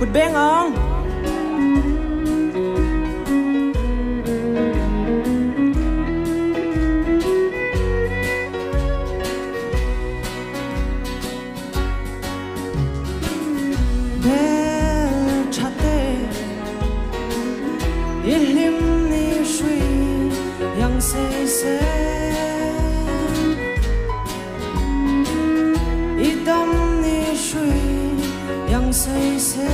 cụt beng ông Ilim ni shui yang say say Idam ni shui yang say say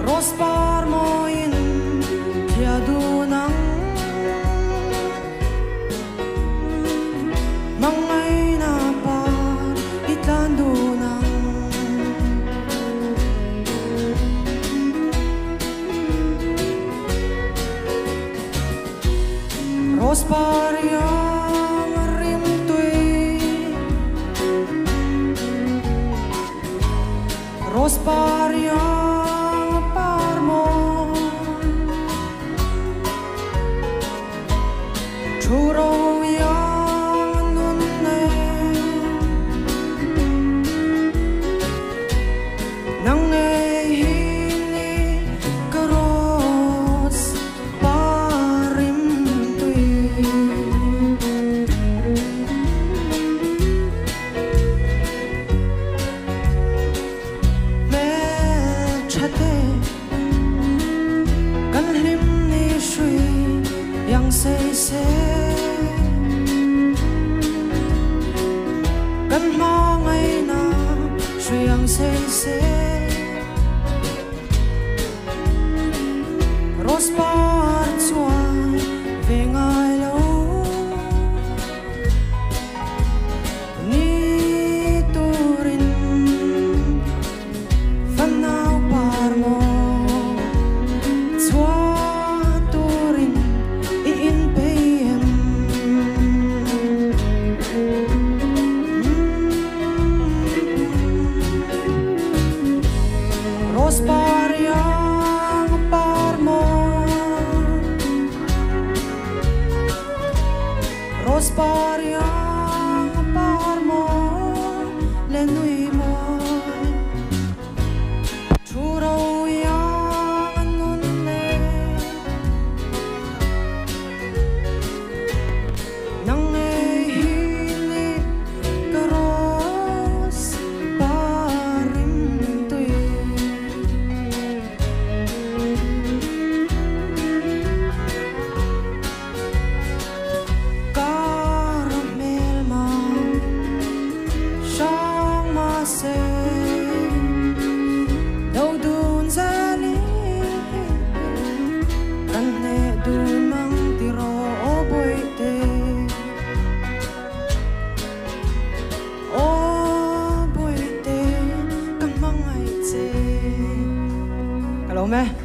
Rospar mo in tiadu nang Mangay na par itlando nang Rospar yang rimtui Rospar yang parmo Churo yang nunne Nang hini karos yang say say kan mo ngay na shui yang say say Rospar chuan ve ngai lo ni turin fan nau par mo Rospar yang parmo Rospar yang parmo lenui mo Churo yang nunne Nang hini karos đâu đun ra li kan ne đun mang tiro boi te kan mang ai che hello me